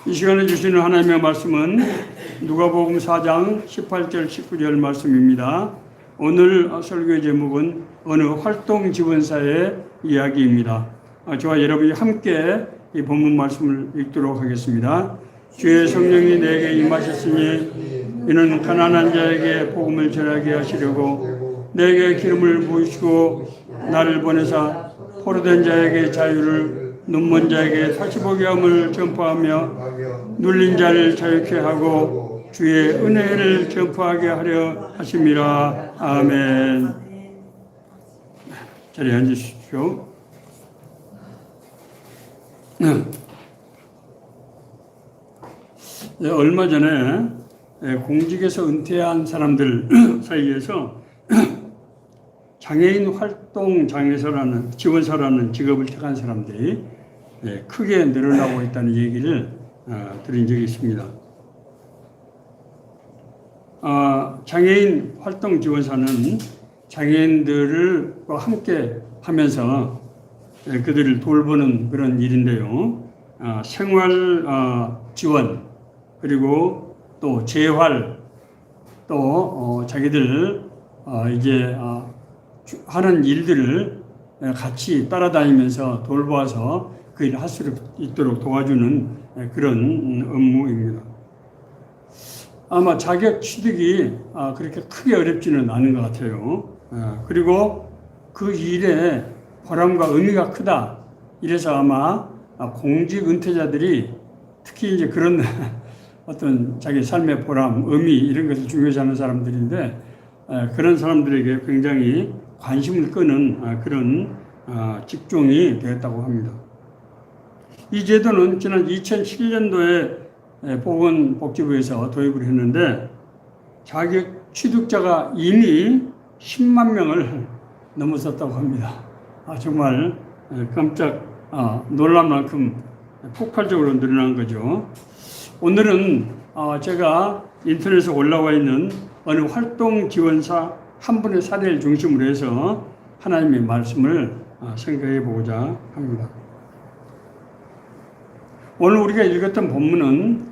이 시간에 주시는 하나님의 말씀은 누가복음 4장 18절 19절 말씀입니다. 오늘 설교의 제목은 어느 활동 지원사의 이야기입니다. 저와 여러분이 함께 이 본문 말씀을 읽도록 하겠습니다. 주의 성령이 내게 임하셨으니 이는 가난한 자에게 복음을 전하게 하시려고 내게 기름을 부으시고 나를 보내사 포로된 자에게 자유를 눈먼 자에게 다시 보게 함을 전파하며 눌린 자를 자유케 하고 주의 은혜를 전파하게 하려 하심이라. 아멘. 자리에 앉으십시오. 얼마 전에 공직에서 은퇴한 사람들 사이에서 장애인 활동 장애사라는 지원사라는 직업을 택한 사람들이 크게 늘어나고 있다는 얘기를 들은 적이 있습니다. 장애인 활동 지원사는 장애인들과 함께 하면서 그들을 돌보는 그런 일인데요. 생활 지원 그리고 또 재활 또 자기들 이제 하는 일들을 같이 따라다니면서 돌보아서 그 일을 할 수 있도록 도와주는 그런 업무입니다. 아마 자격 취득이 그렇게 크게 어렵지는 않은 것 같아요. 그리고 그 일에 보람과 의미가 크다. 이래서 아마 공직 은퇴자들이 특히 이제 그런 어떤 자기 삶의 보람, 의미 이런 것을 중요시 하는 사람들인데 그런 사람들에게 굉장히 관심을 끄는 그런 직종이 되었다고 합니다. 이 제도는 지난 2007년도에 보건복지부에서 도입을 했는데 자격 취득자가 이미 10만 명을 넘어섰다고 합니다. 정말 깜짝 놀랄 만큼 폭발적으로 늘어난 거죠. 오늘은 제가 인터넷에 올라와 있는 어느 활동 지원사 한 분의 사례를 중심으로 해서 하나님의 말씀을 생각해 보고자 합니다. 오늘 우리가 읽었던 본문은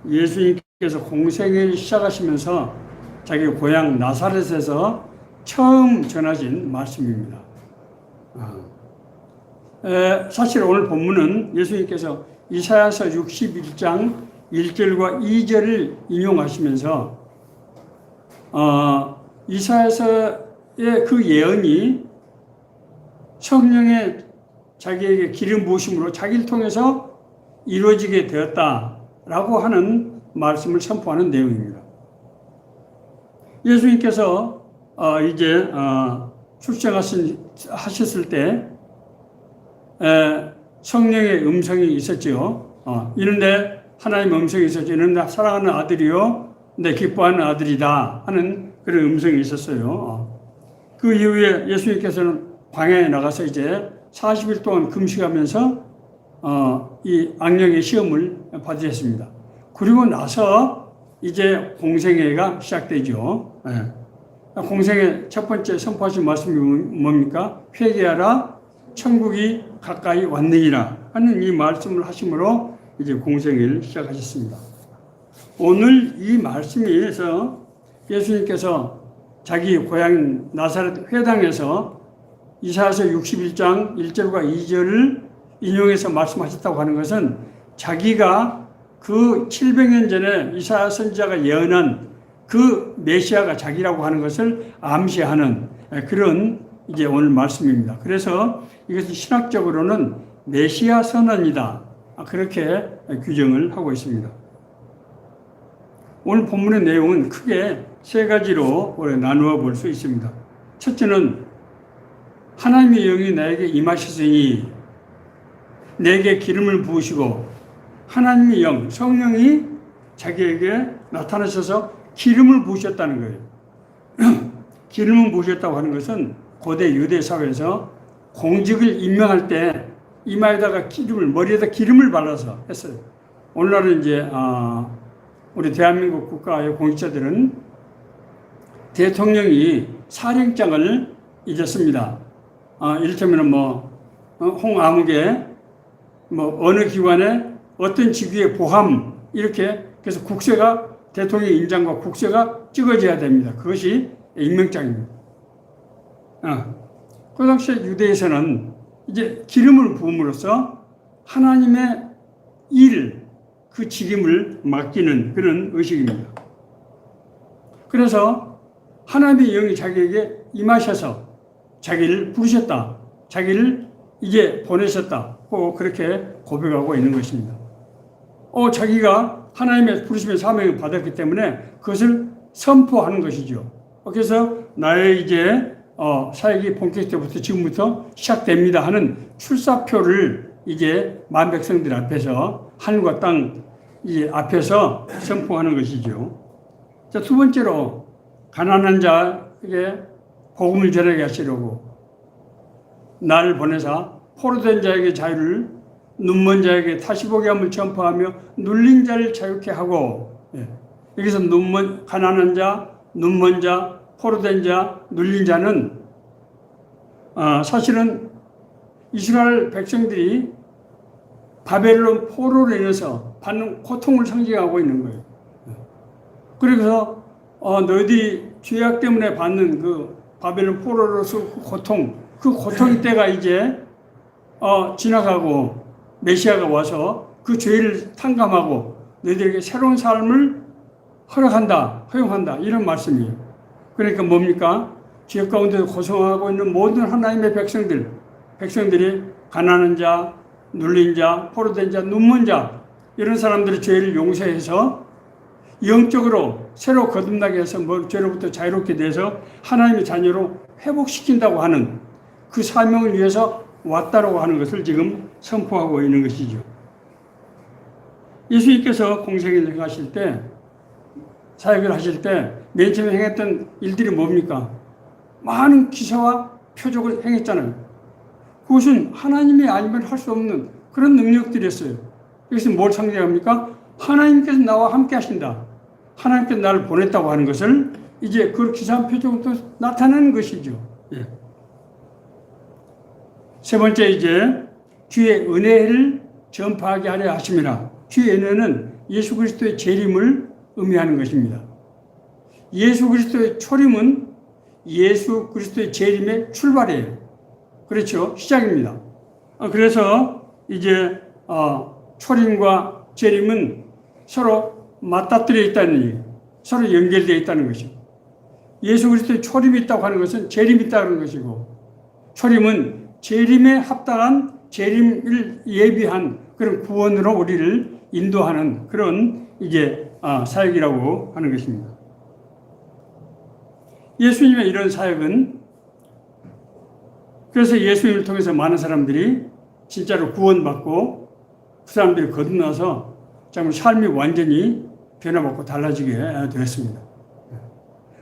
예수님께서 공생애를 시작하시면서 자기 고향 나사렛에서 처음 전하신 말씀입니다. 사실 오늘 본문은 예수님께서 이사야서 61장 1절과 2절을 인용하시면서 이사야서의 그 예언이 성령의 자기에게 기름 부으심으로 자기를 통해서 이루어지게 되었다라고 하는 말씀을 선포하는 내용입니다. 예수님께서 이제 출생하셨을 때 성령의 음성이 있었지요. 이런데 하나님의 음성이 있었죠. 이런데 사랑하는 아들이요 내 기뻐하는 아들이다 하는 그런 음성이 있었어요. 그 이후에 예수님께서는 광야에 나가서 이제 40일 동안 금식하면서 이 악령의 시험을 받으셨습니다. 그리고 나서 이제 공생애가 시작되죠. 공생애 첫 번째 선포하신 말씀이 뭡니까? 회개하라 천국이 가까이 왔느니라 하는 이 말씀을 하심으로 이제 공생애를 시작하셨습니다. 오늘 이 말씀에서 예수님께서 자기 고향 나사렛 회당에서 이사야서 61장 1절과 2절을 인용해서 말씀하셨다고 하는 것은 자기가 그 700년 전에 이사야 선지자가 예언한 그 메시아가 자기라고 하는 것을 암시하는 그런 이제 오늘 말씀입니다. 그래서 이것은 신학적으로는 메시아 선언이다. 그렇게 규정을 하고 있습니다. 오늘 본문의 내용은 크게 세 가지로 나누어 볼 수 있습니다. 첫째는 하나님의 영이 나에게 임하셨으니 내게 기름을 부으시고 하나님의 영, 성령이 자기에게 나타나셔서 기름을 부으셨다는 거예요. 기름을 부으셨다고 하는 것은 고대 유대 사회에서 공직을 임명할 때 이마에다가 머리에다 기름을 발라서 했어요. 오늘날은 이제 우리 대한민국 국가의 공직자들은 대통령이 사령장을 잊었습니다. 이를테면 홍아무개 어느 기관에 어떤 직위의 보함 이렇게 그래서 국세가 대통령 인장과 국세가 찍어져야 됩니다. 그것이 임명장입니다. 그 당시에 유대에서는 이제 기름을 부음으로써 하나님의 일, 그 직임을 맡기는 그런 의식입니다. 그래서 하나님의 영이 자기에게 임하셔서 자기를 부르셨다. 자기를 이제 보내셨다. 그렇게 고백하고 있는 것입니다. 자기가 하나님의 부르심의 사명을 받았기 때문에 그것을 선포하는 것이죠. 그래서 나의 이제 사역이 본격 때부터 지금부터 시작됩니다 하는 출사표를 이제 만 백성들 앞에서 하늘과 땅 이제 앞에서 선포하는 것이죠. 자, 두 번째로 가난한 자에게 복음을 전하게 하시려고 나를 보내사 포로된 자에게 자유를, 눈먼 자에게 다시 보게 함을 전파하며 눌린 자를 자유케 하고, 여기서 가난한 자, 눈먼 자, 포로된 자, 눌린 자는 사실은 이스라엘 백성들이 바벨론 포로로 인해서 받는 고통을 상징하고 있는 거예요. 그래서 너희들이 죄악 때문에 받는 그 바벨론 포로로서 그 고통 때가 이제 지나가고 메시아가 와서 그 죄를 탕감하고 너희들에게 새로운 삶을 허용한다 이런 말씀이에요. 그러니까 뭡니까? 죄 가운데 고생하고 있는 모든 하나님의 백성들이 가난한 자, 눌린 자, 포로된 자, 눈먼 자 이런 사람들의 죄를 용서해서 영적으로 새로 거듭나게 해서 죄로부터 자유롭게 돼서 하나님의 자녀로 회복시킨다고 하는 그 사명을 위해서 왔다라고 하는 것을 지금 선포하고 있는 것이죠. 예수님께서 공생애를 하실 때, 사역을 하실 때 맨 처음에 행했던 일들이 뭡니까? 많은 기사와 표적을 행했잖아요. 그것은 하나님이 아니면 할 수 없는 그런 능력들이었어요. 여기서 뭘 상징합니까? 하나님께서 나와 함께 하신다. 하나님께서 나를 보냈다고 하는 것을 이제 그 기사와 표적으로 나타내는 것이죠. 세 번째 이제 주의 은혜를 전파하게 하려 하심이라. 주의 은혜는 예수 그리스도의 재림을 의미하는 것입니다. 예수 그리스도의 초림은 예수 그리스도의 재림의 출발이에요. 그렇죠? 시작입니다. 그래서 이제 초림과 재림은 서로 맞닥뜨려 있다는 얘기예요. 서로 연결되어 있다는 것이고, 예수 그리스도의 초림이 있다고 하는 것은 재림이 있다는 것이고, 초림은 재림에 합당한 재림을 예비한 그런 구원으로 우리를 인도하는 그런 이제 사역이라고 하는 것입니다. 예수님의 이런 사역은 그래서 예수님을 통해서 많은 사람들이 진짜로 구원받고 그 사람들이 거듭나서 정말 삶이 완전히 변화받고 달라지게 되었습니다.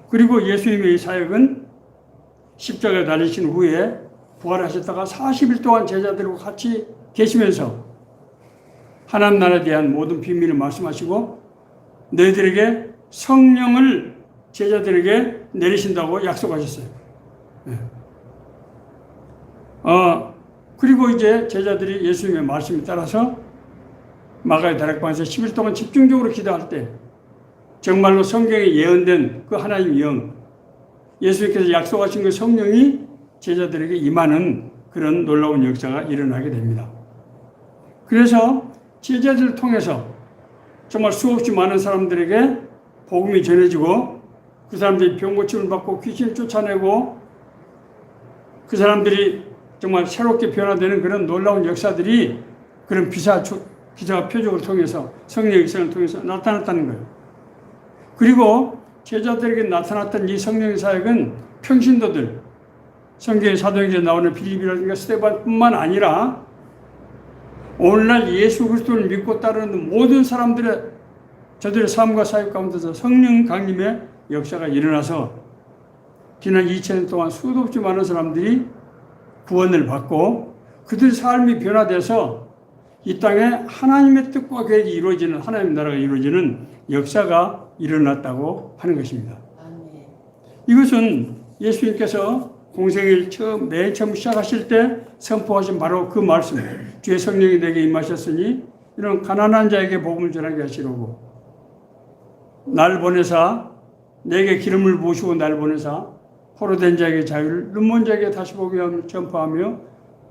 그리고 예수님의 이 사역은 십자가에 달리신 후에 부활하셨다가 40일 동안 제자들과 같이 계시면서 하나님 나라에 대한 모든 비밀을 말씀하시고 너희들에게 성령을 제자들에게 내리신다고 약속하셨어요. 그리고 이제 제자들이 예수님의 말씀에 따라서 마가의 다락방에서 10일 동안 집중적으로 기도할 때 정말로 성경에 예언된 그 하나님의 영, 예수님께서 약속하신 그 성령이 제자들에게 임하는 그런 놀라운 역사가 일어나게 됩니다. 그래서 제자들을 통해서 정말 수없이 많은 사람들에게 복음이 전해지고 그 사람들이 병고침을 받고 귀신을 쫓아내고 그 사람들이 정말 새롭게 변화되는 그런 놀라운 역사들이 그런 기사와 표적을 통해서 성령의 역사를 통해서 나타났다는 거예요. 그리고 제자들에게 나타났던 이 성령의 사역은 평신도들, 성경의 사도행전에 나오는 빌립이라든가 스데반뿐만 아니라 오늘날 예수 그리스도를 믿고 따르는 모든 사람들의 저들의 삶과 사역 가운데서 성령 강림의 역사가 일어나서 지난 2000년 동안 수도 없이 많은 사람들이 구원을 받고 그들의 삶이 변화돼서 이 땅에 하나님의 뜻과 계획이 이루어지는 하나님의 나라가 이루어지는 역사가 일어났다고 하는 것입니다. 이것은 예수님께서 공생일 맨 처음 시작하실 때 선포하신 바로 그 말씀, 주의 성령이 내게 임하셨으니 이런 가난한 자에게 복음을 전하게 하시려고 날 보내사 내게 기름을 부으시고 날 보내사 포로된 자에게 자유를 눈먼 자에게 다시 보게 하며 전파하며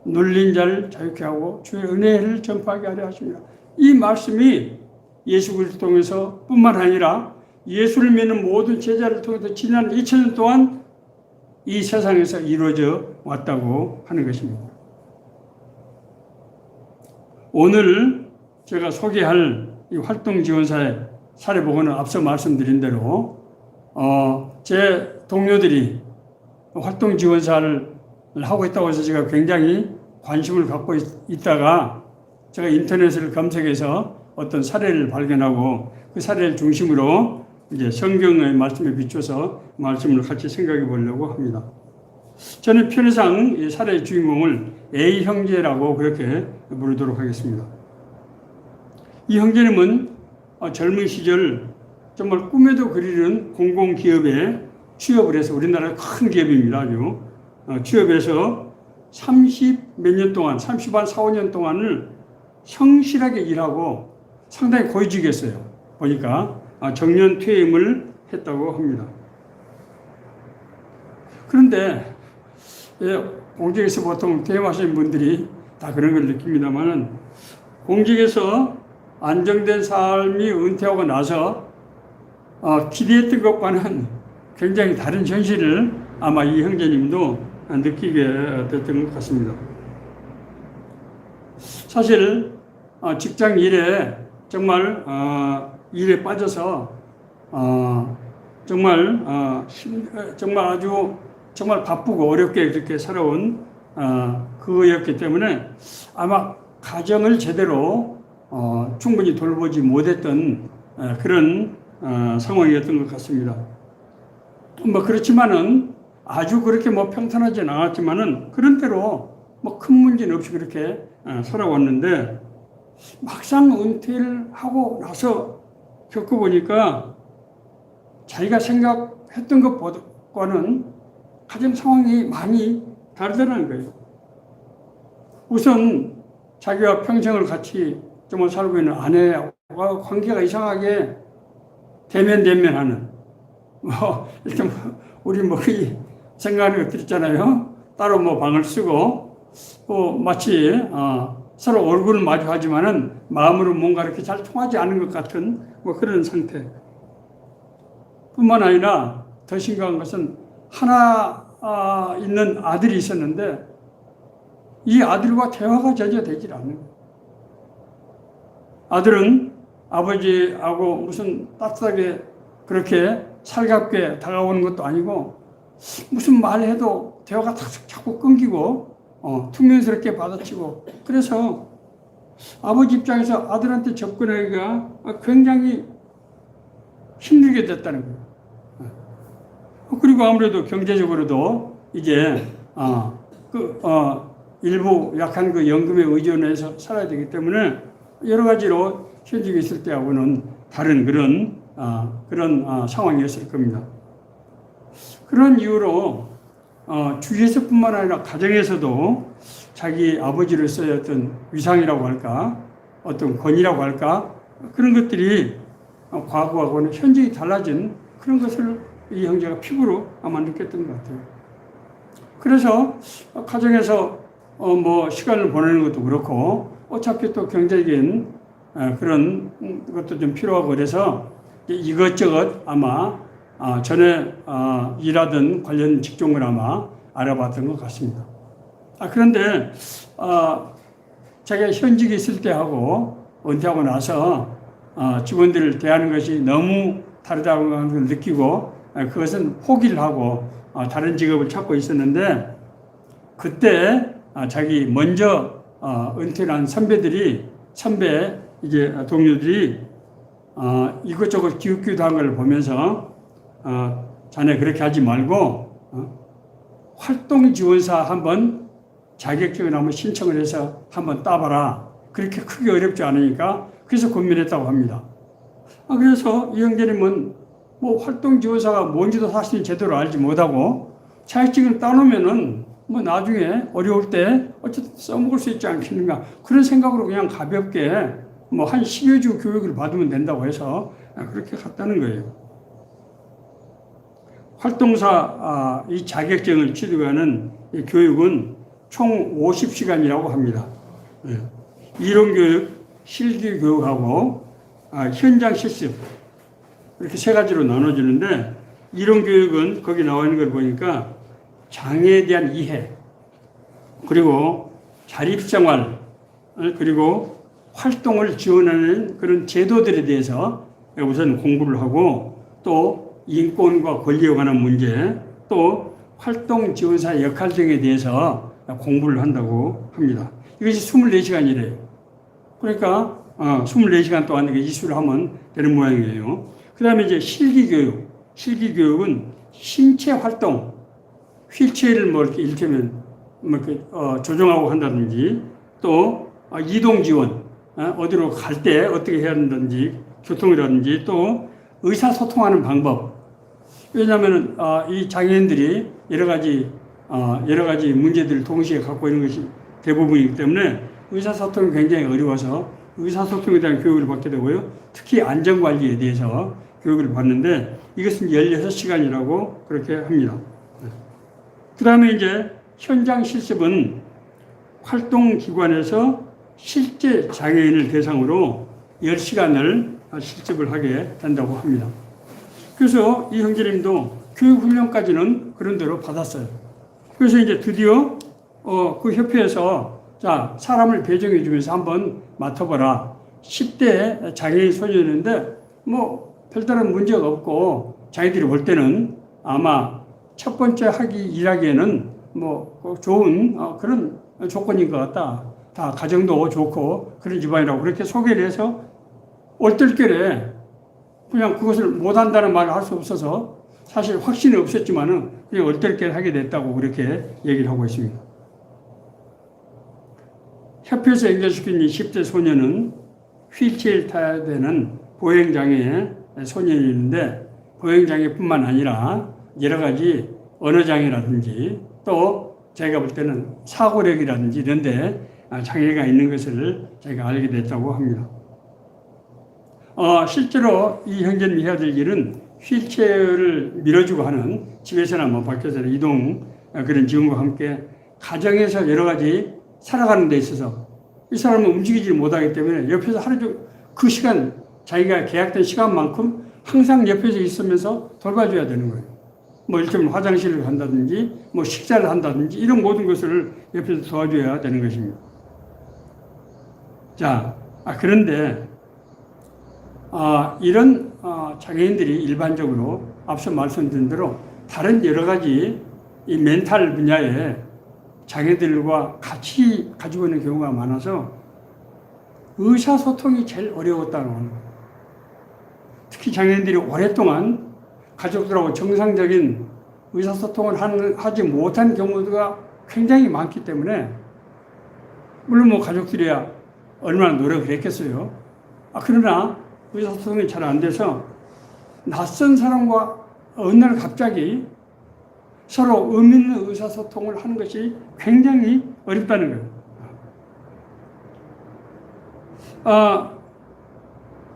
눌린 자를 자유케 하고 주의 은혜를 전파하게 하려 하십니다. 이 말씀이 예수 그리스도 통해서 뿐만 아니라 예수를 믿는 모든 제자를 통해서 지난 2000년 동안 이 세상에서 이루어져 왔다고 하는 것입니다. 오늘 제가 소개할 이 활동지원사의 사례복음은 앞서 말씀드린 대로 제 동료들이 활동지원사를 하고 있다고 해서 제가 굉장히 관심을 갖고 있다가 제가 인터넷을 검색해서 어떤 사례를 발견하고 그 사례를 중심으로 이제 성경의 말씀에 비춰서 말씀을 같이 생각해 보려고 합니다. 저는 편의상 이 사례의 주인공을 A 형제라고 그렇게 부르도록 하겠습니다. 이 형제님은 젊은 시절 정말 꿈에도 그리는 공공기업에 취업을 해서 우리나라의 큰 기업입니다. 아주 취업해서 30 몇 년 동안 30한 4, 5년 동안을 성실하게 일하고 상당히 고위직이었어요. 보니까 정년 퇴임을 했다고 합니다. 그런데 공직에서 보통 퇴임하시는 분들이 다 그런 걸 느낍니다만은 공직에서 안정된 삶이 은퇴하고 나서 기대했던 것과는 굉장히 다른 현실을 아마 이 형제님도 느끼게 됐던 것 같습니다. 사실 직장 일에 정말 일에 빠져서 정말 아주 정말 바쁘고 어렵게 그렇게 살아온 그였기 때문에 아마 가정을 제대로 충분히 돌보지 못했던 그런 상황이었던 것 같습니다. 뭐 그렇지만은 아주 그렇게 뭐 평탄하지는 않았지만은 그런 대로 뭐 큰 문제는 없이 그렇게 살아왔는데 막상 은퇴를 하고 나서 겪어보니까 자기가 생각했던 것과는 가정 상황이 많이 다르다는 거예요. 우선 자기와 평생을 같이 정말 살고 있는 아내와 관계가 이상하게 대면하는 이렇게 우리 생각하는 것들 있잖아요. 따로 방을 쓰고 마치 서로 얼굴을 마주하지만은 마음으로 뭔가 이렇게 잘 통하지 않은 것 같은 그런 상태. 뿐만 아니라 더 심각한 것은 하나 있는 아들이 있었는데 이 아들과 대화가 전혀 되질 않는 거예요. 아들은 아버지하고 무슨 따뜻하게 그렇게 살갑게 다가오는 것도 아니고 무슨 말해도 대화가 자꾸 끊기고 퉁명스럽게 받아치고 그래서 아버지 입장에서 아들한테 접근하기가 굉장히 힘들게 됐다는 거예요. 그리고 아무래도 경제적으로도 이제 일부 약한 그 연금에 의존해서 살아야 되기 때문에 여러 가지로 현직에 있을 때하고는 다른 그런 상황이었을 겁니다. 그런 이유로 주위에서뿐만 아니라 가정에서도 자기 아버지로서의 어떤 위상이라고 할까, 어떤 권위라고 할까, 그런 것들이 과거하고는 현저히 달라진 그런 것을 이 형제가 피부로 아마 느꼈던 것 같아요. 그래서 가정에서 시간을 보내는 것도 그렇고 어차피 또 경제적인 그런 것도 좀 필요하고 그래서 이것저것 아마 전에 일하던 관련 직종을 아마 알아봤던 것 같습니다. 그런데 자기가 현직에 있을 때하고 은퇴하고 나서 직원들을 대하는 것이 너무 다르다고 하는 걸 느끼고 그것은 포기를 하고 다른 직업을 찾고 있었는데 그때 자기 먼저 은퇴를 한 선배 이제 동료들이 이것저것 기웃기웃 한 걸 보면서 자네 그렇게 하지 말고 활동지원사 한번 자격증을 한번 신청을 해서 한번 따봐라. 그렇게 크게 어렵지 않으니까 그래서 고민했다고 합니다. 그래서 이 형제님은 활동지원사가 뭔지도 사실 제대로 알지 못하고 자격증을 따놓으면은 나중에 어려울 때 어쨌든 써먹을 수 있지 않겠는가 그런 생각으로 그냥 가볍게 뭐 한 10여 주 교육을 받으면 된다고 해서 그렇게 갔다는 거예요. 활동사 이 자격증을 취득하는 이 교육은 총 50시간이라고 합니다. 이론 교육, 실기 교육하고 현장 실습 이렇게 세 가지로 나눠지는데 이론 교육은 거기 나와 있는 걸 보니까 장애에 대한 이해 그리고 자립생활 그리고 활동을 지원하는 그런 제도들에 대해서 우선 공부를 하고 또 인권과 권리에 관한 문제 또 활동 지원사 역할 등에 대해서 공부를 한다고 합니다. 이것이 24시간이래요. 그러니까 24시간 동안 이수를 하면 되는 모양이에요. 그 다음에 이제 실기교육. 실기교육은 신체 활동, 휠체어를 뭐 이렇게 이를테면 뭐 이렇게 조정하고 한다든지 또 이동 지원, 어디로 갈 때 어떻게 해야 한다든지 교통이라든지 또 의사소통하는 방법. 왜냐하면 이 장애인들이 여러 가지 문제들을 동시에 갖고 있는 것이 대부분이기 때문에 의사소통이 굉장히 어려워서 의사소통에 대한 교육을 받게 되고요. 특히 안전관리에 대해서 교육을 받는데 이것은 16시간이라고 그렇게 합니다. 그 다음에 이제 현장 실습은 활동기관에서 실제 장애인을 대상으로 10시간을 실습을 하게 된다고 합니다. 그래서 이 형제님도 교육훈련까지는 그런 대로 받았어요. 그래서 이제 드디어 그 협회에서 자, 사람을 배정해 주면서 한번 맡아봐라. 10대 장애인 소년인데 뭐 별다른 문제가 없고 자기들이 볼 때는 아마 첫 번째 일하기에는 뭐 좋은 그런 조건인 것 같다. 다 가정도 좋고 그런 집안이라고 그렇게 소개를 해서 얼떨결에 그냥 그것을 못한다는 말을 할 수 없어서 사실 확신이 없었지만은 그냥 얼떨결에 하게 됐다고 그렇게 얘기를 하고 있습니다. 협회에서 연결시킨 이 10대 소년은 휠체어를 타야 되는 보행장애 소년인데 보행장애뿐만 아니라 여러 가지 언어장애라든지 또 제가 볼 때는 사고력이라든지 이런 데 장애가 있는 것을 제가 알게 됐다고 합니다. 실제로 이 형제님이 해야 될 일은 휠체어를 밀어주고 하는 집에서나 뭐 밖에서 이동 그런 지원과 함께 가정에서 여러 가지 살아가는 데 있어서 이 사람은 움직이지 못하기 때문에 옆에서 하루 종일 그 시간 자기가 계약된 시간만큼 항상 옆에서 있으면서 돌봐줘야 되는 거예요. 뭐 이를테면 화장실을 간다든지 뭐 식사를 한다든지 이런 모든 것을 옆에서 도와줘야 되는 것입니다. 자, 그런데 이런 장애인들이 일반적으로 앞서 말씀드린 대로 다른 여러 가지 이 멘탈 분야의 장애들과 같이 가지고 있는 경우가 많아서 의사소통이 제일 어려웠다는 거예요. 특히 장애인들이 오랫동안 가족들하고 정상적인 의사소통을 하지 못한 경우가 굉장히 많기 때문에 물론 뭐 가족들이야 얼마나 노력을 했겠어요. 그러나 의사소통이 잘 안 돼서 낯선 사람과 어느 날 갑자기 서로 의미 있는 의사소통을 하는 것이 굉장히 어렵다는 거예요.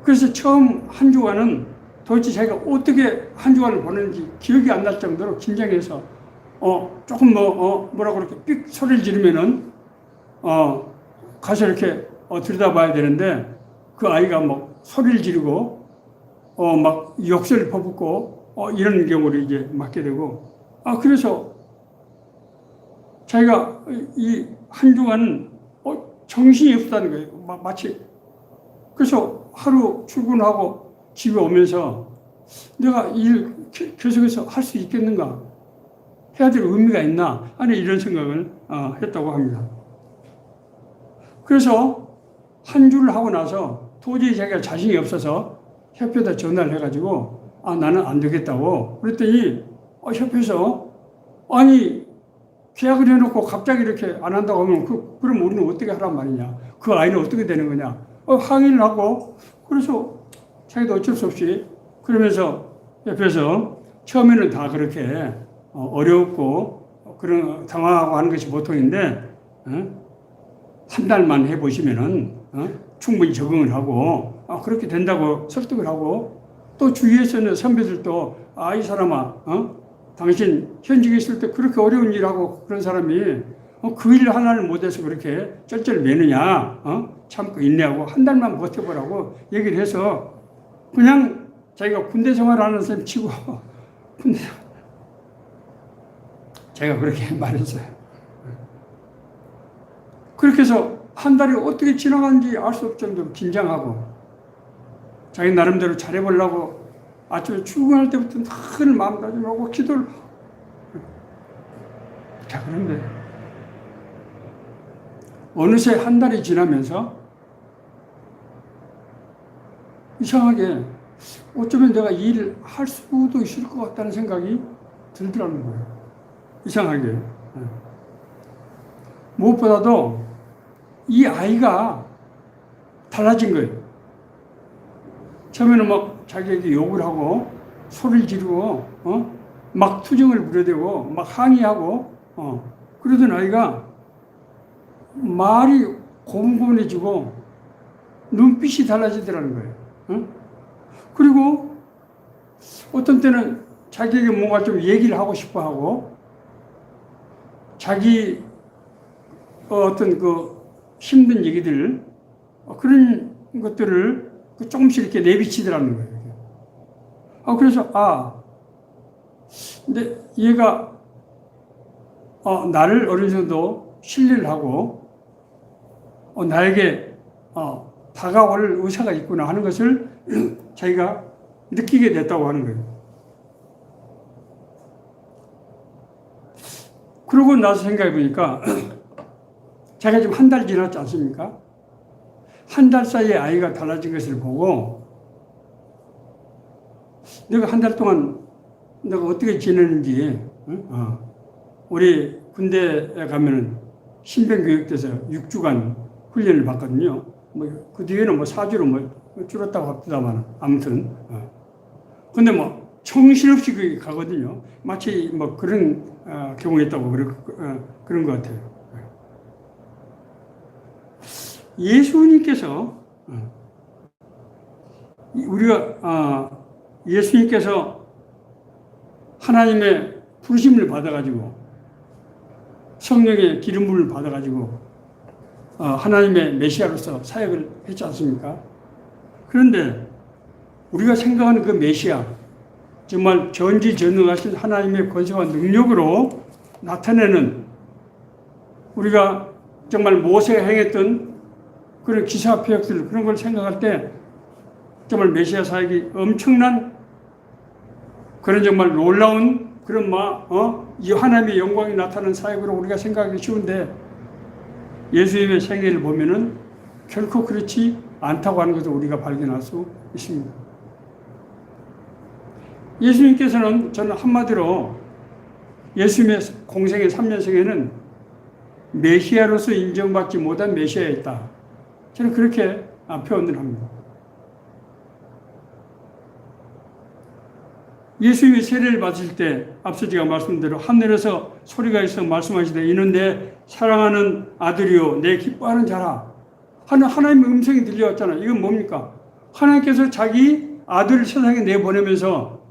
그래서 처음 한 주간은 도대체 자기가 어떻게 한 주간을 보냈는지 기억이 안 날 정도로 긴장해서 조금 뭐라고 그렇게 삑 소리를 지르면은 가서 이렇게 들여다봐야 되는데 그 아이가 막 소리를 지르고 막 욕설을 퍼붓고 이런 경우를 이제 맞게 되고 그래서 자기가 이 한 주간은 정신이 없다는 거예요. 마치 그래서 하루 출근하고 집에 오면서 내가 일 계속해서 할 수 있겠는가? 해야 될 의미가 있나? 아니 이런 생각을 했다고 합니다. 그래서 한 주를 하고 나서 도저히 자기가 자신이 없어서 협회에다 전화를 해가지고 나는 안 되겠다고 그랬더니 협회에서 아니 계약을 해놓고 갑자기 이렇게 안 한다고 하면 그럼 우리는 어떻게 하란 말이냐? 그 아이는 어떻게 되는 거냐? 항의를 하고 그래서 자기도 어쩔 수 없이 그러면서 옆에서 처음에는 다 그렇게 어렵고 그런 당황하고 하는 것이 보통인데 한 달만 해보시면은 충분히 적응을 하고 그렇게 된다고 설득을 하고 또 주위에서는 선배들도 이 사람아 당신 현직에 있을 때 그렇게 어려운 일하고 그런 사람이 그 일 하나를 못해서 그렇게 쩔쩔매느냐 참고 인내하고 한 달만 버텨보라고 얘기를 해서 그냥 자기가 군대 생활하는 셈 치고 군대 제가 그렇게 말했어요. 그렇게 해서 한 달이 어떻게 지나가는지 알 수 없을 정도로 긴장하고 자기 나름대로 잘해보려고 아침에 출근할 때부터 늘 마음다짐하고 기도를 자 그런데 어느새 한 달이 지나면서 이상하게 어쩌면 내가 이 일을 할 수도 있을 것 같다는 생각이 들더라는 거예요. 이상하게. 무엇보다도 이 아이가 달라진 거예요. 처음에는 막 자기에게 욕을 하고 소리를 지르고 막 투정을 부려대고 막 항의하고 그러던 아이가 말이 고분고분해지고 눈빛이 달라지더라는 거예요. 그리고 어떤 때는 자기에게 뭔가 좀 얘기를 하고 싶어 하고 자기 어떤 그 힘든 얘기들 그런 것들을 조금씩 이렇게 내비치더라는 거예요. 그래서 근데 얘가 나를 어느 정도 신뢰를 하고 나에게 다가올 의사가 있구나 하는 것을 자기가 느끼게 됐다고 하는 거예요. 그러고 나서 생각해 보니까 자기가 지금 한 달 지났지 않습니까? 한 달 사이에 아이가 달라진 것을 보고 내가 한 달 동안 내가 어떻게 지내는지 우리 군대에 가면은 신병교육대에서 6주간 훈련을 받거든요. 그 뒤에는 4주로 줄었다고 합니다만 아무튼 근데 정신없이 가거든요. 마치 그런 경우였다고 그런 것 같아요. 예수님께서 예수님께서 하나님의 부르심을 받아가지고 성령의 기름부를 받아가지고 하나님의 메시아로서 사역을 했지 않습니까? 그런데 우리가 생각하는 그 메시아 정말 전지전능하신 하나님의 권세와 능력으로 나타내는 우리가 정말 모세가 행했던 그런 기사 표적들 그런 걸 생각할 때 정말 메시아 사역이 엄청난 그런 정말 놀라운 그런 이 하나님의 영광이 나타나는 사역으로 우리가 생각하기 쉬운데 예수님의 생애를 보면은 결코 그렇지 않다고 하는 것을 우리가 발견할 수 있습니다. 예수님께서는 저는 한마디로 예수님의 공생의 3년생에는 메시아로서 인정받지 못한 메시아였다. 저는 그렇게 표현을 합니다. 예수님이 세례를 받으실 때 앞서 제가 말씀드린 대로 하늘에서 소리가 있어 말씀하시되 이는 내 사랑하는 아들이요 내 기뻐하는 자라 하는 하나님의 음성이 들려왔잖아요. 이건 뭡니까? 하나님께서 자기 아들을 세상에 내보내면서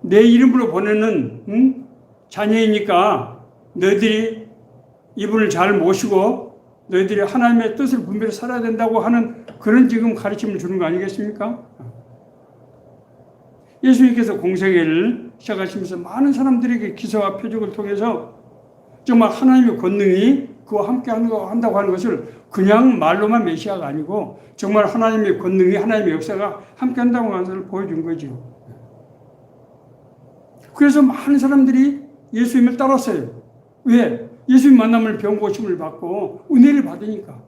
내 이름으로 보내는 자녀이니까 너희들이 이분을 잘 모시고 너희들이 하나님의 뜻을 분별히 살아야 된다고 하는 그런 지금 가르침을 주는 거 아니겠습니까? 예수님께서 공생애를 시작하시면서 많은 사람들에게 기사와 표적을 통해서 정말 하나님의 권능이 그와 함께 한다고 하는 것을 그냥 말로만 메시아가 아니고 정말 하나님의 권능이 하나님의 역사가 함께 한다고 하는 것을 보여준 거죠. 그래서 많은 사람들이 예수님을 따랐어요. 왜? 예수님 만남을 병 고침을 받고 은혜를 받으니까.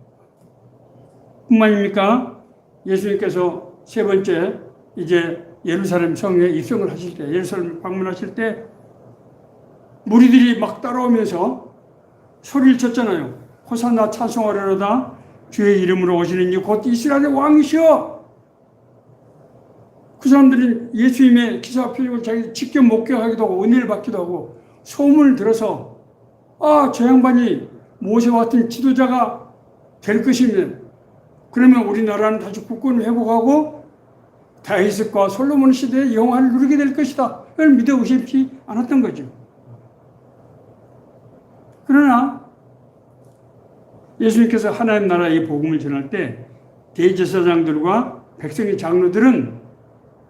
뿐만입니까? 예수님께서 세 번째 이제 예루살렘 성에 입성을 하실 때, 예루살렘 방문하실 때 무리들이 막 따라오면서 소리를 쳤잖아요. 호산나 찬송하려다 주의 이름으로 오시는 이 곧 이스라엘의 왕이시여. 그 사람들은 예수님의 기사와 표적을 자기 직접 목격하기도 하고 은혜를 받기도 하고 소문을 들어서 저 양반이 모세와 같은 지도자가 될 것이면 그러면 우리나라는 다시 국권을 회복하고 다윗과 솔로몬 시대의 영화를 누리게 될 것이다. 그걸 믿어 의심치 않았던 거죠. 그러나 예수님께서 하나님 나라의 복음을 전할 때 대제사장들과 백성의 장로들은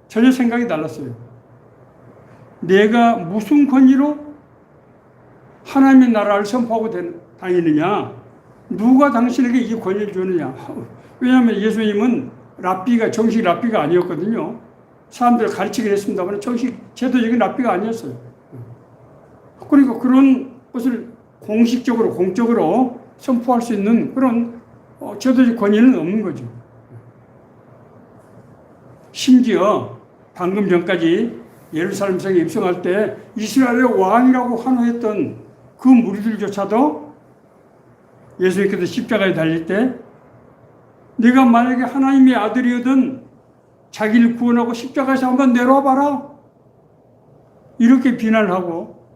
전혀 생각이 달랐어요. 내가 무슨 권위로 하나님의 나라를 선포하고 다니느냐? 누가 당신에게 이 권위를 주느냐? 왜냐하면 예수님은 랍비가 정식 랍비가 아니었거든요. 사람들을 가르치긴 했습니다만 정식 제도적인 랍비가 아니었어요. 그러니까 그런 것을 공식적으로 공적으로 선포할 수 있는 그런 제도적 권위는 없는 거죠. 심지어 방금 전까지 예루살렘 성에 입성할 때 이스라엘의 왕이라고 환호했던 그 무리들조차도 예수님께서 십자가에 달릴 때 네가 만약에 하나님의 아들이거든 자기를 구원하고 십자가에서 한번 내려와 봐라. 이렇게 비난을 하고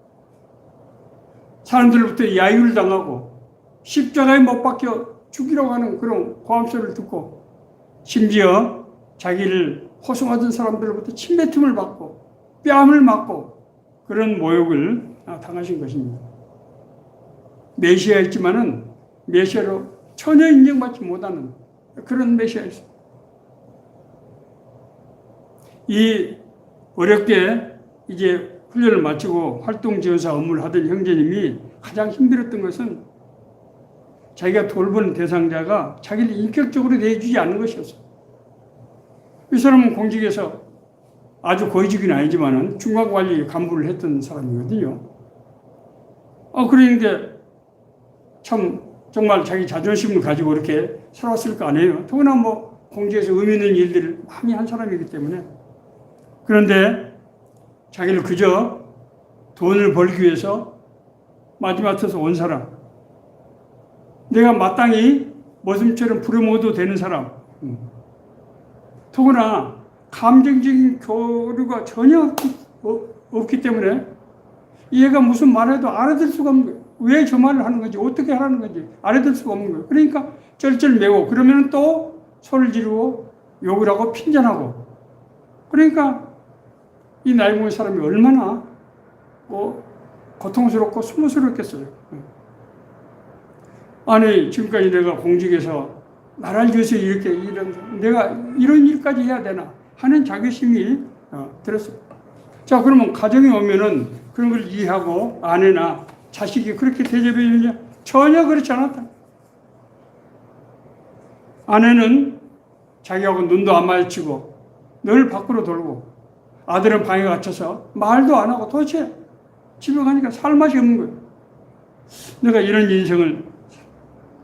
사람들로부터 야유를 당하고 십자가에 못 박혀 죽이라고 하는 그런 고함소리를 듣고 심지어 자기를 호송하던 사람들로부터 침뱉음을 받고 뺨을 맞고 그런 모욕을 당하신 것입니다. 메시아였지만은 메시아로 전혀 인정받지 못하는 그런 메시아였어요. 이 어렵게 이제 훈련을 마치고 활동지원사 업무를 하던 형제님이 가장 힘들었던 것은 자기가 돌보는 대상자가 자기를 인격적으로 대해주지 않는 것이었어요. 이 사람은 공직에서 아주 고위직은 아니지만은 중간관리 간부를 했던 사람이거든요. 그러니까 참 정말 자기 자존심을 가지고 이렇게 살았을 거 아니에요. 더구나 뭐 공직에서 의미 있는 일들을 많이 한 사람이기 때문에. 그런데 자기를 그저 돈을 벌기 위해서 마지막에서 온 사람, 내가 마땅히 머슴처럼 부려먹어도 되는 사람, 더구나 감정적인 교류가 전혀 없기 때문에 얘가 무슨 말해도 알아들 수가 없는 거예요. 왜 저 말을 하는 건지 어떻게 하라는 건지 알아들 수가 없는 거예요. 그러니까 쩔쩔매고 그러면 또 소리를 지르고 욕을 하고 핀잔하고 그러니까 이 나이 먹은 사람이 얼마나 고통스럽고 수모스럽겠어요. 아니 지금까지 내가 공직에서 나라를 위해서 이렇게 내가 이런 일까지 해야 되나 하는 자괴심이 들었어요. 자 그러면 가정에 오면은 그런 걸 이해하고 아내나 자식이 그렇게 대접해주냐? 전혀 그렇지 않았다. 아내는 자기하고 눈도 안 마주치고 늘 밖으로 돌고 아들은 방에 갇혀서 말도 안 하고 도대체 집에 가니까 살 맛이 없는 거예요. 내가 이런 인생을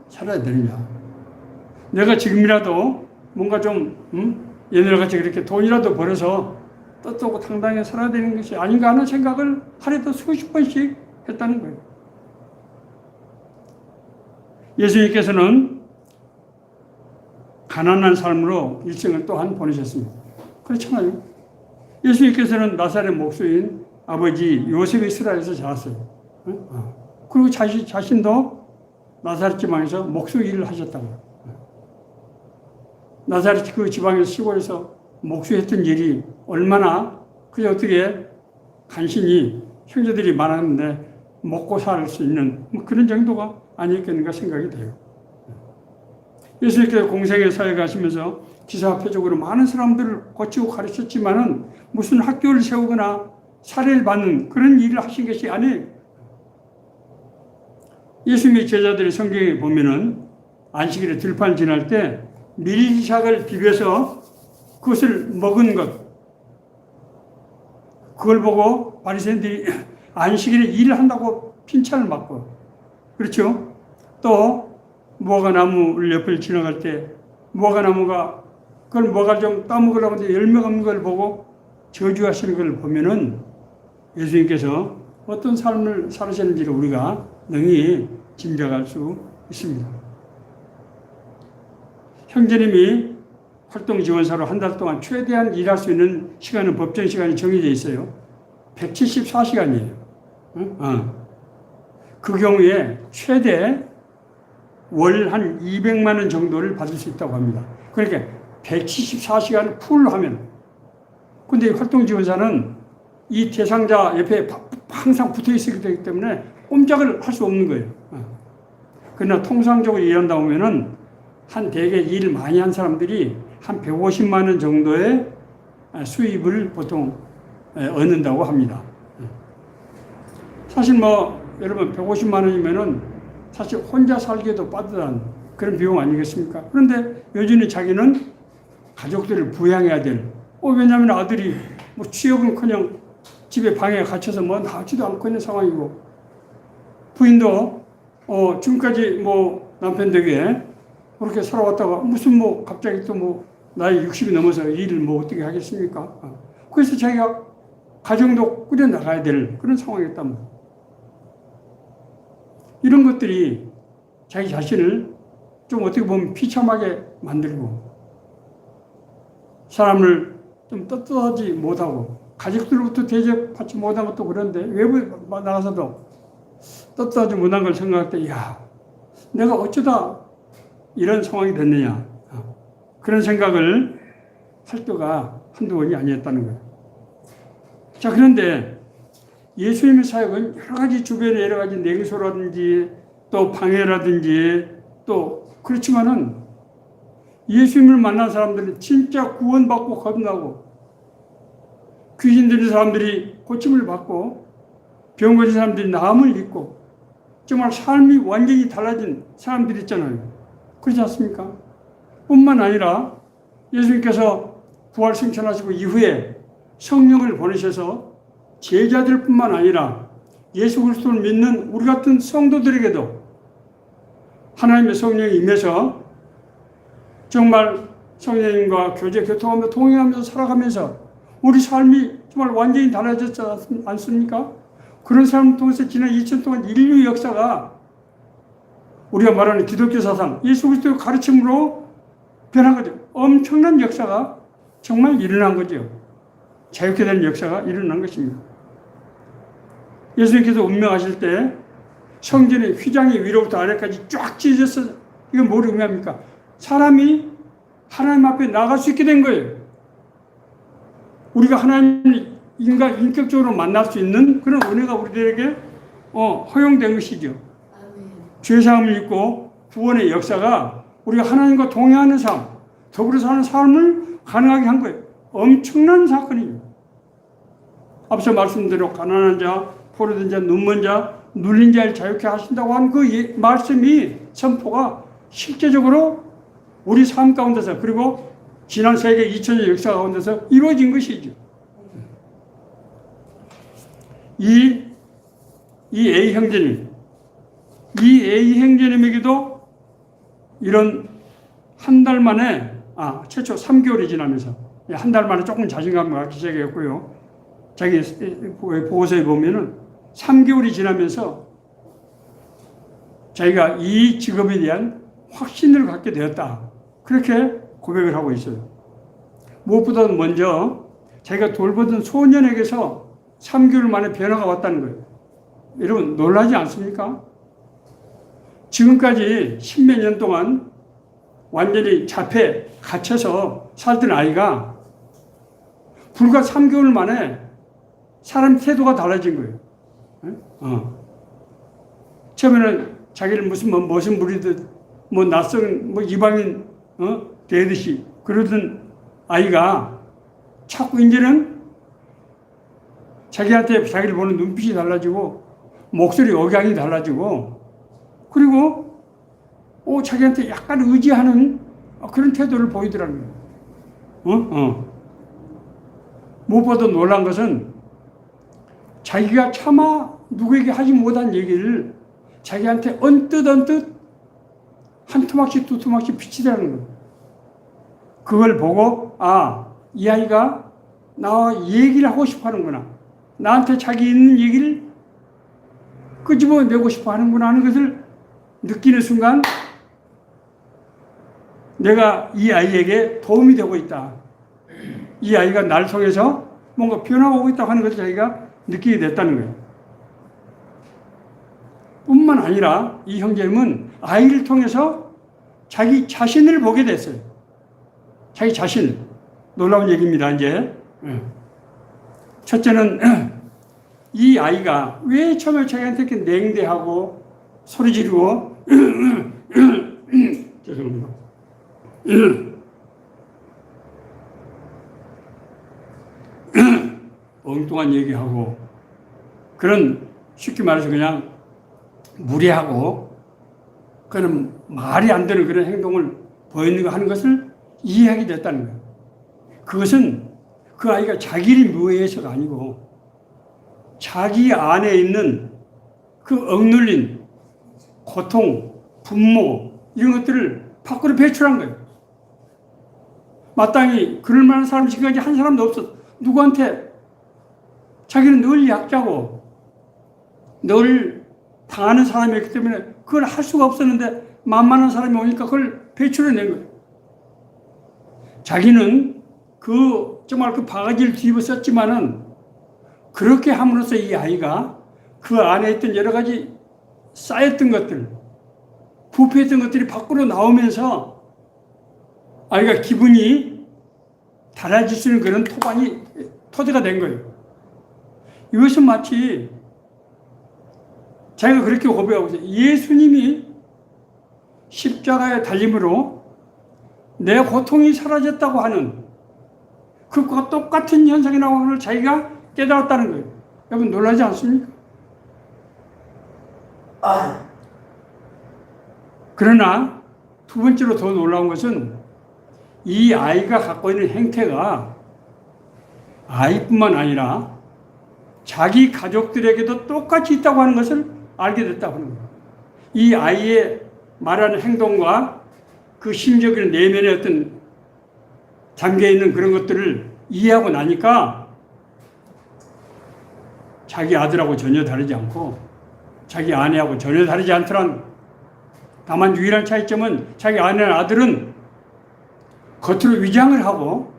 살아야 되느냐? 내가 지금이라도 뭔가 좀 옛날같이 그렇게 돈이라도 벌어서 떳떳고 당당하게 살아야 되는 것이 아닌가 하는 생각을 하루에도 수십 번씩 했다는 거예요. 예수님께서는 가난한 삶으로 일생을 또한 보내셨습니다. 그렇잖아요. 예수님께서는 나사렛 목수인 아버지 요셉의 이스라엘에서 자랐어요. 그리고 자신도 나사렛 지방에서 목수 일을 하셨다고요. 나사렛 그 지방에서 시골에서 목수했던 일이 얼마나 그저 어떻게 간신히 형제들이 많았는데 먹고 살 수 있는 그런 정도가 아니었겠는가 생각이 돼요. 예수님께서 공생의 사역을 하시면서 기사표적으로 많은 사람들을 고치고 가르쳤지만은 무슨 학교를 세우거나 사례를 받는 그런 일을 하신 것이 아니에요. 예수님의 제자들이 성경에 보면은 안식일에 들판 지날 때 밀리삭을 비벼서 그것을 먹은 것, 그걸 보고 바리새인들이 안식일에 일을 한다고 핀찬을 맞고, 그렇죠? 또 무화과나무를 옆을 지나갈 때 무화과나무가 그걸 뭐가 좀 따먹으려고 하는데 열매가 없는 걸 보고 저주하시는 걸 보면은 예수님께서 어떤 삶을 살으셨는지를 우리가 능히 짐작할 수 있습니다. 형제님이 활동지원사로 한 달 동안 최대한 일할 수 있는 시간은 법정 시간이 정해져 있어요. 174시간이에요. 그 경우에 최대 월 한 200만 원 정도를 받을 수 있다고 합니다. 그러니까 174시간을 풀로 하면. 근데 이 활동지원사는 이 대상자 옆에 항상 붙어 있기 때문에 꼼짝을 할 수 없는 거예요. 그러나 통상적으로 일한다 보면은 한 대개 일 많이 한 사람들이 한 150만 원 정도의 수입을 보통 얻는다고 합니다. 사실 뭐 여러분 150만 원이면은 사실 혼자 살기에도 빠듯한 그런 비용 아니겠습니까? 그런데 여전히 자기는 가족들을 부양해야 될. 왜냐하면 아들이 뭐 취업은커녕 집에 방에 갇혀서 뭐 나오지도 않고 있는 상황이고, 부인도 지금까지 뭐 남편 덕에 그렇게 살아왔다가 무슨 뭐 갑자기 또 뭐 나이 60이 넘어서 일을 뭐 어떻게 하겠습니까? 그래서 자기가 가정도 꾸려 나가야 될 그런 상황이었단 말이에요. 이런 것들이 자기 자신을 좀 어떻게 보면 비참하게 만들고, 사람을 좀 떳떳하지 못하고, 가족들로부터 대접받지 못한 것도 그런데 외부에 나가서도 떳떳하지 못한 걸 생각할 때, 야, 내가 어쩌다 이런 상황이 됐느냐, 그런 생각을 할 때가 한두 번이 아니었다는 거예요. 자, 그런데 예수님의 사역은 여러 가지 주변에 여러 가지 냉소라든지 또 방해라든지 또 그렇지만은 예수님을 만난 사람들은 진짜 구원받고 거듭나고, 귀신 들린 사람들이 고침을 받고, 병 걸린 사람들이 나음을 입고, 정말 삶이 완전히 달라진 사람들이 있잖아요. 그렇지 않습니까? 뿐만 아니라 예수님께서 부활 승천하시고 이후에 성령을 보내셔서 제자들뿐만 아니라 예수 그리스도를 믿는 우리 같은 성도들에게도 하나님의 성령이 임해서 정말 성령님과 교제 교통하며 동행하면서 살아가면서 우리 삶이 정말 완전히 달라졌지 않습니까? 그런 삶을 통해서 지난 2000년 동안 인류 역사가 우리가 말하는 기독교 사상, 예수 그리스도의 가르침으로 변한 거죠. 엄청난 역사가 정말 일어난 거죠. 자유케 되는 역사가 일어난 것입니다. 예수님께서 운명하실 때 성전의 휘장이 위로부터 아래까지 쫙 찢어졌어요. 이건 뭘 의미합니까? 사람이 하나님 앞에 나갈 수 있게 된 거예요. 우리가 하나님을 인격적으로 만날 수 있는 그런 은혜가 우리들에게 허용된 것이죠. 죄사함을 입고 구원의 역사가 우리가 하나님과 동행하는 삶, 더불어 사는 삶을 가능하게 한 거예요. 엄청난 사건이에요. 앞서 말씀대로 가난한 자, 포로된 자, 눈먼 자, 눌린 자를 자유케 하신다고 한 그 말씀이, 선포가 실제적으로 우리 삶 가운데서, 그리고 지난 세계 2000년 역사 가운데서 이루어진 것이죠. 이 A 형제님에게도 이런 한 달 만에, 최초 3개월이 지나면서 한 달 만에 조금 자신감을 갖기 시작했고요. 자기 보고서에 보면은 3개월이 지나면서 자기가 이 직업에 대한 확신을 갖게 되었다. 그렇게 고백을 하고 있어요. 무엇보다 먼저 자기가 돌보던 소년에게서 3개월 만에 변화가 왔다는 거예요. 여러분 놀라지 않습니까? 지금까지 10몇 년 동안 완전히 잡혀 갇혀서 살던 아이가 불과 3개월 만에 사람 태도가 달라진 거예요. 처음에는 자기를 무슨 부리듯 낯선 이방인 되듯이 그러던 아이가 자꾸 이제는 자기한테 자기를 보는 눈빛이 달라지고 목소리 억양이 달라지고, 그리고 자기한테 약간 의지하는 그런 태도를 보이더라는 거예요. 무엇보다 놀란 것은 자기가 차마 누구에게 하지 못한 얘기를 자기한테 언뜻 한 토막씩 두 토막씩 비치더라는 거예요. 그걸 보고 이 아이가 나와 얘기를 하고 싶어 하는구나, 나한테 자기 있는 얘기를 끄집어내고 싶어 하는구나 하는 것을 느끼는 순간 내가 이 아이에게 도움이 되고 있다, 이 아이가 날 통해서 뭔가 변화가 오고 있다고 하는 것을 자기가 느끼게 됐다는 거예요. 뿐만 아니라 이 형제님은 아이를 통해서 자기 자신을 보게 됐어요. 자기 자신. 놀라운 얘기입니다, 이제. 첫째는 이 아이가 왜 처음에 자기한테 이렇게 냉대하고 소리 지르고 죄송합니다. 엉뚱한 얘기하고 그런 쉽게 말해서 그냥 무례하고 그런 말이 안 되는 그런 행동을 보이는 거 하는 것을 이해하게 됐다는 거예요. 그것은 그 아이가 자기를 미워해서가 아니고 자기 안에 있는 그 억눌린 고통, 분노 이런 것들을 밖으로 배출한 거예요. 마땅히 그럴 만한 사람 지금까지 한 사람도 없었어. 누구한테 자기는 늘 약자고 늘 당하는 사람이었기 때문에 그걸 할 수가 없었는데 만만한 사람이 오니까 그걸 배출해낸 거예요. 자기는 정말 그 바가지를 뒤집어 썼지만은 그렇게 함으로써 이 아이가 그 안에 있던 여러 가지 쌓였던 것들, 부패했던 것들이 밖으로 나오면서 아이가 기분이 달라질 수 있는 그런 토대가 된 거예요. 이것은 마치 자기가 그렇게 고백하고 있어요. 예수님이 십자가에 달림으로 내 고통이 사라졌다고 하는 그것과 똑같은 현상이 나오는 걸 자기가 깨달았다는 거예요. 여러분 놀라지 않습니까? 그러나 두 번째로 더 놀라운 것은 이 아이가 갖고 있는 행태가 아이뿐만 아니라 자기 가족들에게도 똑같이 있다고 하는 것을 알게 됐다고 하는 거예요. 이 아이의 말하는 행동과 그 심적인 내면의 어떤 잠겨있는 그런 것들을 이해하고 나니까 자기 아들하고 전혀 다르지 않고 자기 아내하고 전혀 다르지 않더란. 다만 유일한 차이점은 자기 아들은 겉으로 위장을 하고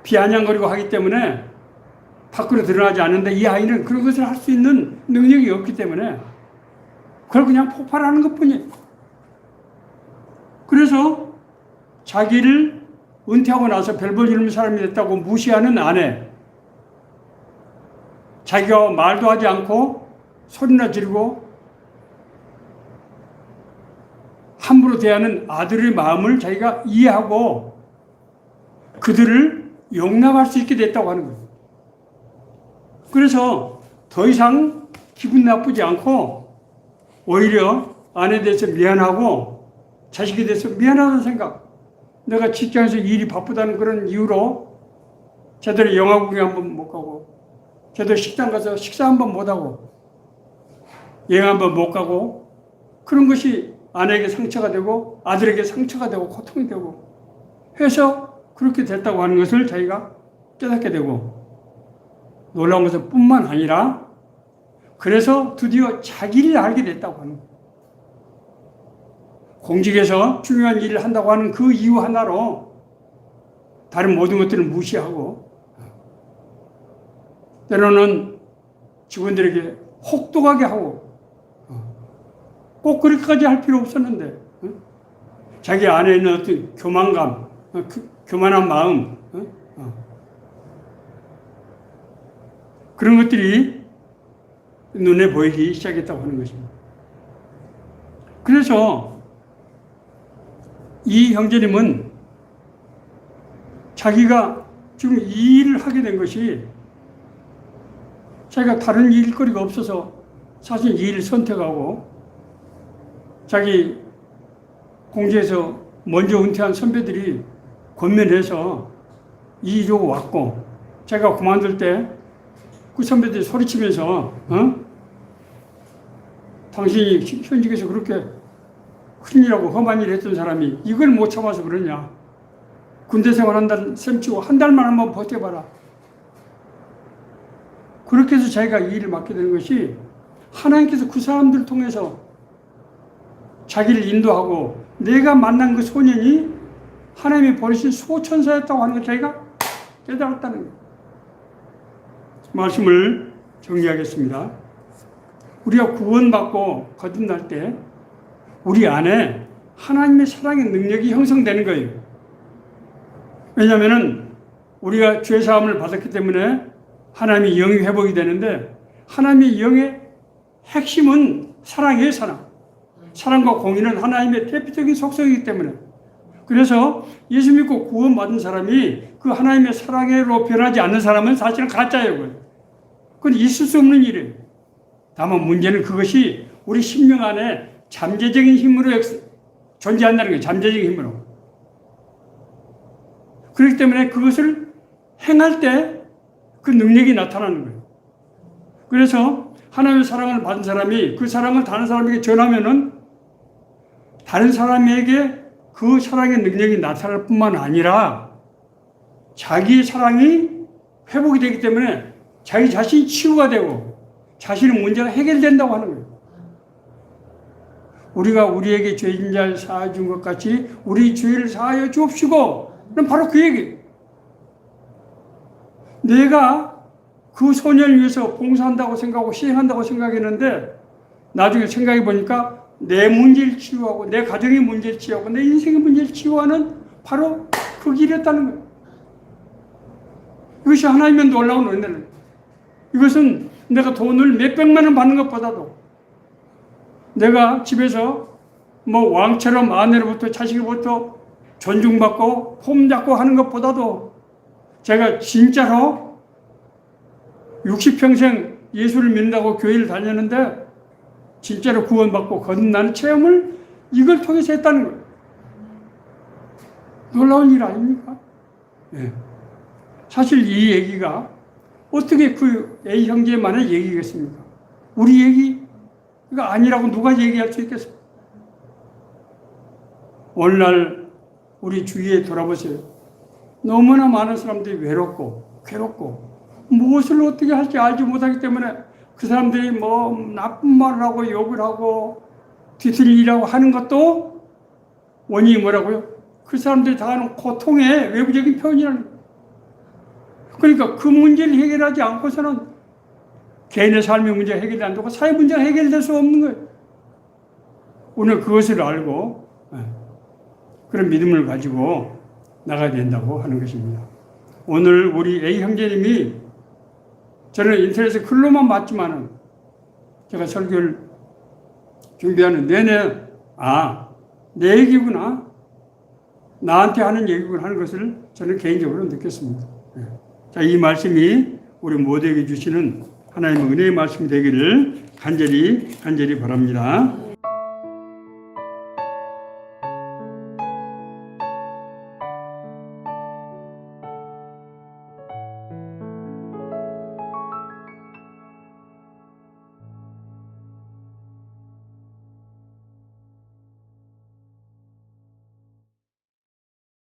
비아냥거리고 하기 때문에 밖으로 드러나지 않는데 이 아이는 그런 것을 할 수 있는 능력이 없기 때문에 그걸 그냥 폭발하는 것뿐이에요. 그래서 자기를 은퇴하고 나서 별 볼 일 없는 사람이 됐다고 무시하는 아내, 자기가 말도 하지 않고 소리나 지르고 함부로 대하는 아들의 마음을 자기가 이해하고 그들을 용납할 수 있게 됐다고 하는 거예요. 그래서 더 이상 기분 나쁘지 않고 오히려 아내에 대해서 미안하고 자식에 대해서 미안하다는 생각. 내가 직장에서 일이 바쁘다는 그런 이유로 제대로 영화 구경 한번 못 가고 제대로 식당 가서 식사 한번 못 하고 여행 한번 못 가고 그런 것이 아내에게 상처가 되고 아들에게 상처가 되고 고통이 되고 해서 그렇게 됐다고 하는 것을 자기가 깨닫게 되고 놀라운 것은 뿐만 아니라 그래서 드디어 자기를 알게 됐다고 하는 거예요. 공직에서 중요한 일을 한다고 하는 그 이유 하나로 다른 모든 것들을 무시하고 때로는 직원들에게 혹독하게 하고 꼭 그렇게까지 할 필요 없었는데 자기 안에 있는 어떤 교만감, 교만한 마음 그런 것들이 눈에 보이기 시작했다고 하는 것입니다. 그래서 이 형제님은 자기가 지금 이 일을 하게 된 것이 자기가 다른 일거리가 없어서 사실 이 일을 선택하고 자기 공지에서 먼저 은퇴한 선배들이 권면해서 이 일로 왔고 자기가 그만둘 때 그 선배들이 소리치면서 당신이 현직에서 그렇게 큰일이라고 험한 일을 했던 사람이 이걸 못 참아서 그러냐. 군대 생활한다는 셈 치고 한 달만 한번 버텨봐라. 그렇게 해서 자기가 이 일을 맡게 되는 것이 하나님께서 그 사람들을 통해서 자기를 인도하고 내가 만난 그 소년이 하나님이 보내신 소천사였다고 하는 걸 자기가 깨달았다는 거예요. 말씀을 정리하겠습니다. 우리가 구원받고 거듭날 때 우리 안에 하나님의 사랑의 능력이 형성되는 거예요. 왜냐하면 우리가 죄사함을 받았기 때문에 하나님의 영이 회복이 되는데 하나님의 영의 핵심은 사랑이에요. 사랑과 공의는 하나님의 대표적인 속성이기 때문에 그래서 예수 믿고 구원받은 사람이 그 하나님의 사랑으로 변하지 않는 사람은 사실은 가짜예요. 그건 있을 수 없는 일이에요. 다만 문제는 그것이 우리 심령 안에 잠재적인 힘으로 존재한다는 거예요. 잠재적인 힘으로. 그렇기 때문에 그것을 행할 때 그 능력이 나타나는 거예요. 그래서 하나님의 사랑을 받은 사람이 그 사랑을 다른 사람에게 전하면은 다른 사람에게 그 사랑의 능력이 나타날 뿐만 아니라 자기의 사랑이 회복이 되기 때문에 자기 자신이 치유가 되고 자신의 문제가 해결된다고 하는 거예요. 우리가 우리에게 죄진 자를 사하여 준 것 같이 우리 죄를 사하여 주옵시고 그럼 바로 그 얘기. 내가 그 소년을 위해서 봉사한다고 생각하고 시행한다고 생각했는데 나중에 생각해 보니까 내 문제를 치유하고 내 가정의 문제를 치유하고 내 인생의 문제를 치유하는 바로 그 길이었다는 거예요. 이것이 하나님의 놀라운 은혜는 이것은 내가 돈을 몇백만 원 받는 것보다도 내가 집에서 뭐 왕처럼 아내로부터 자식으로부터 존중받고 폼잡고 하는 것보다도 제가 진짜로 60평생 예수를 믿는다고 교회를 다녔는데 진짜로 구원받고 거듭나는 체험을 이걸 통해서 했다는 거예요. 놀라운 일 아닙니까? 네. 사실 이 얘기가 어떻게 그 A 형제만의 얘기겠습니까? 우리 얘기가 아니라고 누가 얘기할 수 있겠어요? 오늘날 우리 주위에 돌아보세요. 너무나 많은 사람들이 외롭고 괴롭고 무엇을 어떻게 할지 알지 못하기 때문에 그 사람들이 뭐 나쁜 말을 하고 욕을 하고 뒤틀리라고 하는 것도 원인이 뭐라고요? 그 사람들이 당하는 고통의 외부적인 표현이라는 거예요. 그러니까 그 문제를 해결하지 않고서는 개인의 삶의 문제가 해결이 안 되고 사회 문제가 해결될 수 없는 거예요. 오늘 그것을 알고 그런 믿음을 가지고 나가야 된다고 하는 것입니다. 오늘 우리 A 형제님이 저는 인터넷에 글로만 봤지만은 제가 설교를 준비하는 내내 내 얘기구나 나한테 하는 얘기구나 하는 것을 저는 개인적으로 느꼈습니다. 자, 이 말씀이 우리 모두에게 주시는 하나님의 은혜의 말씀이 되기를 간절히 바랍니다.